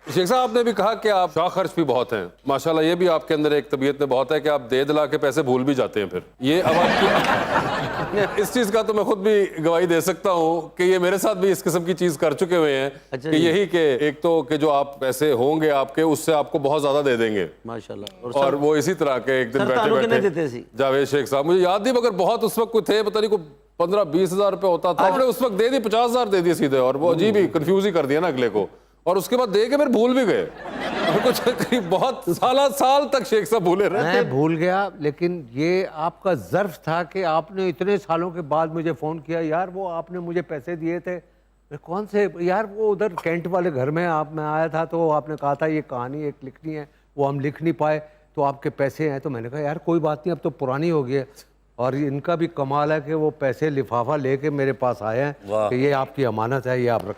शेख साहब, आपने भी कहा कि आप शौक खर्च भी बहुत हैं माशाल्लाह, ये भी आपके अंदर एक तबीयत में बहुत है कि आप दे दिला के पैसे भूल भी जाते हैं। फिर ये अब आपकी इस चीज का तो मैं खुद भी गवाही दे सकता हूँ कि ये मेरे साथ भी इस किस्म की चीज कर चुके हुए हैं। अच्छा कि यही कि एक तो कि जो आप पैसे होंगे आपके, उससे आपको बहुत ज्यादा दे देंगे माशाल्लाह। और वो इसी तरह के एक दिन सर, तानू कितने बैठे देते बैठे सी? जावेद शेख साहब, मुझे याद नहीं मगर बहुत उस वक्त कोई थे, पता नहीं कोई 15-20 हजार रुपये होता था। आपने उस वक्त दे दी 50 हजार दे दिए सीधे, और वो अजीब ही कंफ्यूज ही कर दिया ना अगले को, और उसके बाद दे के फिर भूल भी गए। और कुछ करीब बहुत साल तक शेख साहब भूले रहे। मैं भूल गया, लेकिन ये आपका ज़र्फ था कि आपने इतने सालों के बाद मुझे फ़ोन किया, यार वो आपने मुझे पैसे दिए थे। मैं कौन से यार, वो उधर कैंट वाले घर में मैं आया था, तो आपने कहा था ये कहानी एक लिखनी है, वो हम लिख नहीं पाए, तो आपके पैसे हैं। तो मैंने कहा यार कोई बात नहीं, अब तो पुरानी हो गई है। और इनका भी कमाल है कि वो पैसे लिफाफा लेके मेरे पास आए हैं कि ये आपकी अमानत है, ये आप रख।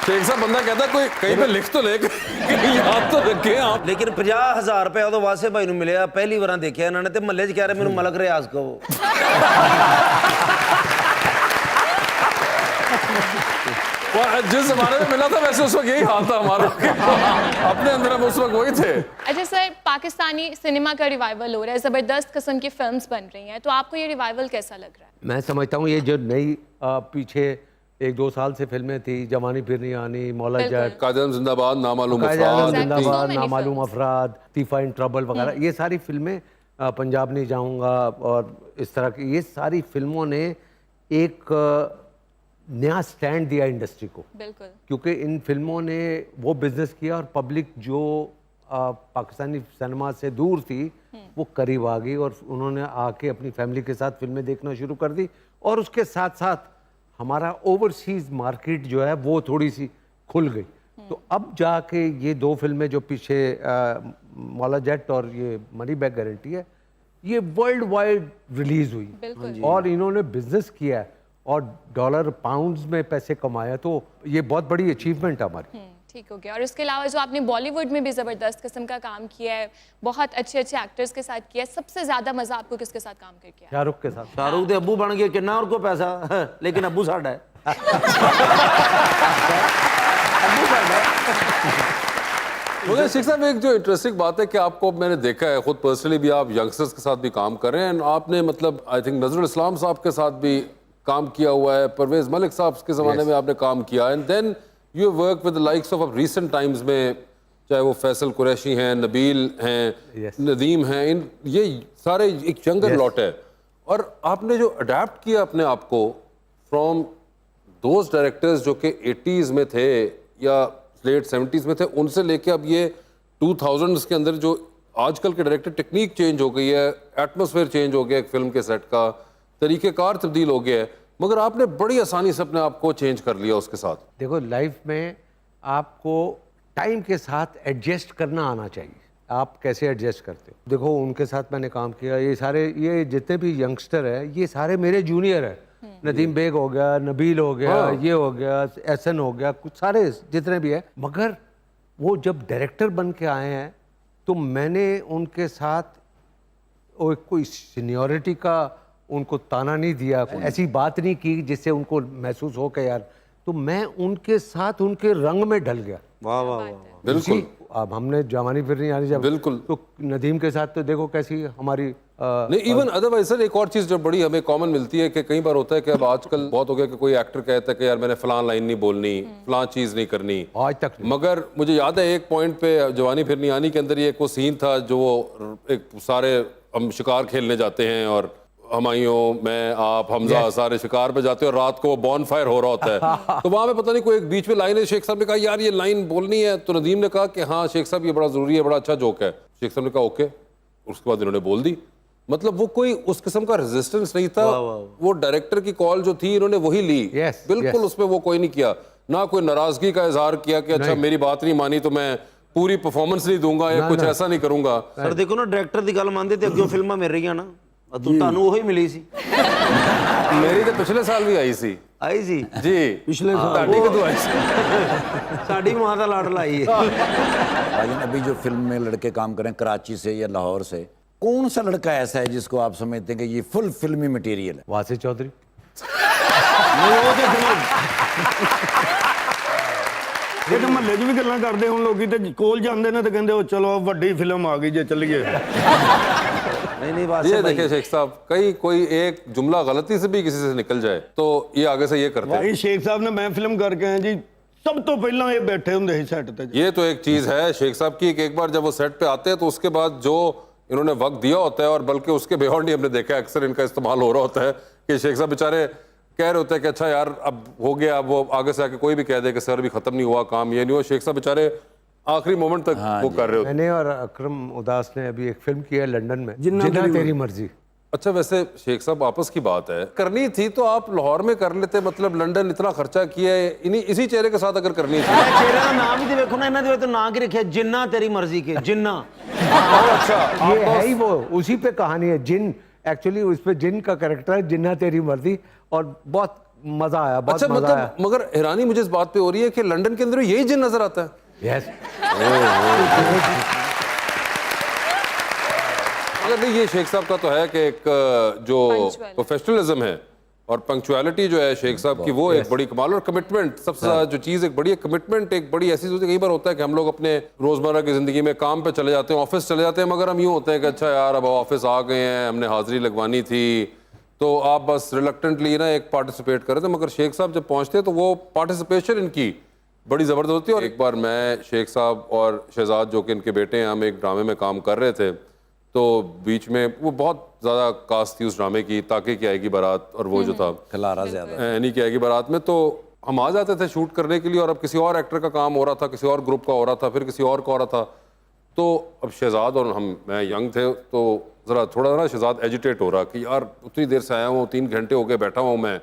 शेख साहब, बंदा कहता है कोई कहीं पे लिख तो ले, याद तो रखे आप। लेकिन 50,000 रुपया तो वासे भाई मिले पहली बार देखा इन्होंने, तो महल्ले च कह रहे मैनू मलक रियाज कहो। जिस जमाने में मिला था वैसे उस वक्त यही हाल था हमारा। अपने अंदर हम उस वक्त वही थे। अच्छा सर, पाकिस्तानी सिनेमा का रिवाइवल हो रहा है, जबरदस्त किस्म की फिल्म्स बन रही हैं, तो आपको ये रिवाइवल कैसा लग रहा है? मैं समझता हूँ ये जो नई पीछे 1-2 साल से फिल्में थी, जवानी फिर नहीं आनी, मौला जट, कायदे जिंदाबाद, नामालूम कायदे-आज़म अफराद, जिंदाबाद, So many नामालूम films. अफराद, तीफा इन ट्रबल वगैरह, ये सारी फिल्में, पंजाब नहीं जाऊंगा और इस तरह की, ये सारी फिल्मों ने एक नया स्टैंड दिया इंडस्ट्री को। बिल्कुल। क्योंकि इन फिल्मों ने वो बिजनेस किया और पब्लिक जो पाकिस्तानी सिनेमा से दूर थी वो करीब आ गई, और उन्होंने आके अपनी फैमिली के साथ फिल्में देखना शुरू कर दी। और उसके साथ साथ हमारा ओवरसीज मार्केट जो है वो थोड़ी सी खुल गई। तो अब जाके ये 2 फिल्में जो पीछे मौला जट और ये मनी बैक गारंटी है, ये वर्ल्ड वाइड रिलीज हुई बिल्कुल। और इन्होंने बिजनेस किया है और डॉलर पाउंड्स में पैसे कमाया, तो ये बहुत बड़ी अचीवमेंट है हमारी। ठीक हो गया। और इसके अलावा जो आपने बॉलीवुड में भी जबरदस्त किस्म का काम किया है, बहुत अच्छे अच्छे एक्टर्स के साथ किया है, सबसे ज्यादा मजा आपको किसके साथ काम करके आया? शाहरुख के साथ। शाहरुख दे अब्बू बन गए, किन्ना और को पैसा, लेकिन अब्बू साडा है। मुझे शेख साहब एक जो इंटरेस्टिंग बात है कि आपको मैंने देखा है खुद पर्सनली भी, आप यंगस्टर्स के साथ भी काम कर रहे हैं। आपने मतलब आई थिंक नजरुल इस्लाम साहब के साथ भी काम किया हुआ है, परवेज मलिक साहब के ज़माने में आपने काम किया, and then you work with the likes of recent times में, चाहे वो फैसल कुरैशी हैं, नबील हैं, नदीम हैं, इन ये सारे एक यंगर लॉट है। और आपने जो अडेप्ट किया अपने आप को फ्रॉम दोज डायरेक्टर्स जो कि 80s में थे या लेट 70s में थे, उनसे लेके अब ये 2000s के अंदर जो आजकल के डायरेक्टर, टेक्निक चेंज हो गई है, एटमॉस्फेयर चेंज हो गया एक फिल्म के सेट का, तरीक़ेकार तब्दील हो गया है, मगर आपने बड़ी आसानी से अपने आप को चेंज कर लिया उसके साथ। देखो, लाइफ में आपको टाइम के साथ एडजस्ट करना आना चाहिए। आप कैसे एडजस्ट करते हो? देखो, उनके साथ मैंने काम किया, ये जितने भी यंगस्टर है ये सारे मेरे जूनियर है। नदीम बेग हो गया, नबील हो गया, ये हो गया, एहसन हो गया, कुछ सारे जितने भी है। मगर वो जब डायरेक्टर बन के आए हैं तो मैंने उनके साथ कोई सीनियरिटी का उनको ताना नहीं दिया, ऐसी बात नहीं की जिससे उनको महसूस हो कि यार, तो मैं उनके साथ उनके रंग में ढल गया। वाह वाह वाह। बिल्कुल। अब हमने जवानी फिर नहीं आनी जब, बिल्कुल। तो नदीम के साथ तो देखो कैसी हमारी नहीं, इवन अदरवाइज सर एक और चीज़ जो बड़ी हमें कॉमन मिलती है कि कई बार होता है कि अब आजकल बहुत हो गया कि कोई एक्टर कहता है कि यार मैंने फलां लाइन नहीं बोलनी, फलां चीज़ नहीं करनी, आज तक नहीं। मगर मुझे याद है एक पॉइंट पे जवानी फिर नहीं आनी के अंदर ये एक वो सीन था जो एक सारे हम शिकार खेलने जाते हैं और हमायूं, मैं, आप, हमजा सारे शिकार पे जाते हैं और रात को वो बॉन फायर हो रहा होता है। तो वहाँ पे पता नहीं कोई एक बीच में लाइन है, शेख साहब ने कहा यार ये लाइन बोलनी है, तो नदीम ने कहा कि हाँ शेख साहब ये बड़ा ज़रूरी है, बड़ा अच्छा जोक है। शेख साहब ने कहा ओके, उसके बाद इन्होंने बोल दी। मतलब वो कोई उस किस्म का रेजिस्टेंस नहीं था, वो डायरेक्टर की कॉल जो थी इन्होंने वही ली। बिल्कुल उसमें वो कोई नहीं किया, ना कोई नाराजगी का इजहार किया कि अच्छा मेरी बात नहीं मानी तो मैं पूरी परफॉर्मेंस नहीं दूंगा या कुछ ऐसा नहीं करूंगा। सर देखो ना, डायरेक्टर की गल मानते तो अगे फिल्मां मिल रही ना, ਤੁਹਾਨੂੰ ਉਹੀ ਮਿਲੀ ਸੀ। मेरी तो पिछले साल भी आई सी। आई सी जी पिछले साल ਤੁਹਾਡੀ ਕਦੋਂ आई सी? साड़ी मां का लाड लाई है। भाईजान, अभी जो फिल्म में लड़के काम करें कराची से या लाहौर से, कौन सा लड़का ऐसा है जिसको आप समझते हैं कि ये फुल फिल्मी मटेरियल है? वासिफ चौधरी। नहीं वो तो ਇਹ ਤਾਂ ਮਹੱਲੇ 'ਚ ਵੀ ਗੱਲਾਂ ਕਰਦੇ ਹੁਣ ਲੋਕੀ ਤੇ ਕੋਲ ਜਾਂਦੇ ਨੇ ਤੇ ਕਹਿੰਦੇ ਉਹ ਚਲੋ ਵੱਡੀ ਫਿਲਮ ਆ ਗਈ ਜੇ ਚੱਲੀਏ। नहीं वासे ये भाई देखिए शेख साहब, कहीं कोई एक जुमला गलती से भी किसी से निकल जाए तो ये आगे से ये करते हैं। ਭਾਈ ਸ਼ੇਖ ਸਾਹਿਬ ਨੇ ਮੈਂ ਫਿਲਮ ਕਰਕੇ ਆਇਆ ਜੀ, ਸਭ ਤੋਂ ਪਹਿਲਾਂ ਇਹ ਬੈਠੇ ਹੁੰਦੇ ਸੀ ਸੈੱਟ ਤੇ ਜੀ। ये तो एक चीज है शेख साहब की कि एक बार जब वो सेट पे आते हैं तो उसके बाद जो इन्होंने वक्त दिया होता है, और बल्कि उसके बियॉन्ड ही हमने देखा है अक्सर इनका इस्तेमाल हो रहा होता है कि शेख साहब बेचारे कह रहे होते हैं कि अच्छा यार अब हो गया, अब वो आगे से आके कोई भी कह दे कि सर भी खत्म नहीं हुआ काम, ये नहीं हुआ, शेख साहब बेचारे आखिरी मोमेंट तक वो कर रहे होते हैं। मैंने और अकरम उदास ने अभी एक फिल्म की है लंदन में, जिन्ना तेरी मर्जी। अच्छा वैसे शेख साहब आपस की बात है, करनी थी तो आप लाहौर में कर लेते, मतलब लंदन इतना खर्चा किया है, इन्हीं इसी चेहरे के साथ अगर करनी थी। चेहरे का नाम ही तो देखो ना, इन्होंने तो नाम ही रखे जिन्ना तेरी मर्जी के जिन्ना। अच्छा ये है ही वो, उसी पे कहानी है जिन, एक्चुअली उस पे जिन का कैरेक्टर है, जिन्ना तेरी मर्जी, और बहुत मजा आया, बहुत अच्छा मजा आया। मतलब मगर हैरानी मुझे इस बात पे हो रही है कि लंदन के अंदर यही जिन नजर आता है। यस, मगर नहीं, ये शेख साहब का तो है कि एक जो Punctuality. प्रोफेशनलिज्म है और पंक्चुअलिटी जो है शेख साहब की, वो एक बड़ी कमाल, और कमिटमेंट सबसे ज्यादा जो चीज़ एक बड़ी है, कमिटमेंट एक बड़ी ऐसी चीज़ है। कई बार होता है कि हम लोग अपने रोजमर्रा की जिंदगी में काम पे चले जाते हैं, ऑफिस चले जाते हैं, मगर हम यूँ होते हैं कि अच्छा यार अब ऑफिस आ गए हैं, हमने हाजिरी लगवानी थी, तो आप बस रिलक्टेंटली ना एक पार्टिसिपेट कर रहे थे। मगर शेख साहब जब पहुंचते हैं तो वो पार्टिसिपेशन इनकी बड़ी ज़बरदस्त होती है। और एक बार मैं, शेख साहब और शहजाद जो कि इनके बेटे हैं, हम एक ड्रामे में काम कर रहे थे, तो बीच में वो बहुत ज़्यादा कास्ट थी उस ड्रामे की, ताके की आएगी बारात, और वो जो था खिलारा ज्यादा। एनी की आएगी बारात में, तो हम आ जाते थे शूट करने के लिए, और अब किसी और एक्टर का काम हो रहा था, किसी और ग्रुप का हो रहा था, फिर किसी और का हो रहा था। तो अब शहजाद और हम, मैं यंग थे, तो ज़रा थोड़ा ना शहजाद एजिटेट हो रहा कि यार उतनी देर से आया हूँ, 3 घंटे हो गए बैठा हुआ हूँ मैं,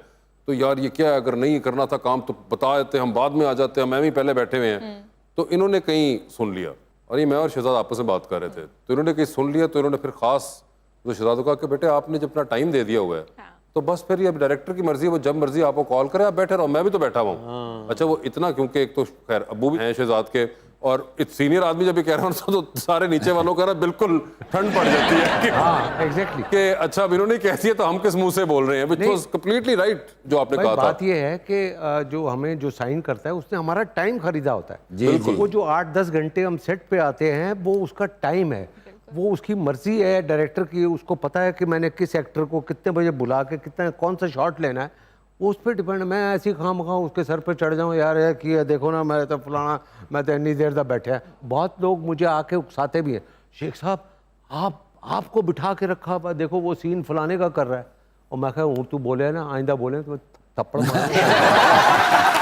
तो यार ये क्या है, अगर नहीं करना था काम तो बता देते, हम बाद में आ जाते हैं, मैं भी पहले बैठे हुए हैं। तो इन्होंने कहीं सुन लिया, और ये मैं और शहजाद आपस में बात कर रहे थे, तो इन्होंने कहीं सुन लिया, तो इन्होंने फिर खास तो शहजाद को कहा कि बेटे आपने जब अपना टाइम दे दिया हुआ है, तो बस फिर ये डायरेक्टर की मर्जी है, वो जब मर्जी आपको कॉल करे, आप बैठे रहो, मैं भी तो बैठा हुआ हूँ। अच्छा वो इतना, क्योंकि एक तो खैर अब्बू भी हैं शहजाद के, और सीनियर आदमी जब भी कह रहा हूँ तो सारे नीचे वालों का ना बिल्कुल ठंड पड़ जाती है कि हाँ एग्जैक्टली। कि अच्छा अब इन्होंने कह दिया तो हम किस मुंह से बोल रहे हैं, विच वाज कंप्लीटली राइट जो आपने भाई कहा था। बात ये है कि जो हमें जो साइन करता है उसने हमारा टाइम खरीदा होता है। जी, जी। वो जो 8-10 घंटे हम सेट पे आते हैं, वो उसका टाइम है, वो उसकी मर्जी है डायरेक्टर की, उसको पता है कि मैंने किस एक्टर को कितने बजे बुला के कितना कौन सा शॉट लेना है, वो उस पर डिपेंड। मैं ऐसी खामखा उसके सर पे चढ़ जाऊँ, यार है कि देखो ना मैं तो फलाना, मैं तो इतनी देर तक बैठा है। बहुत लोग मुझे आके उकसाते भी हैं, शेख साहब आपको बिठा के रखा हुआ, देखो वो सीन फलाने का कर रहा है, और मैं कहा हूँ तू बोले ना, आइंदा बोले तो थप्पड़ मारूंगा।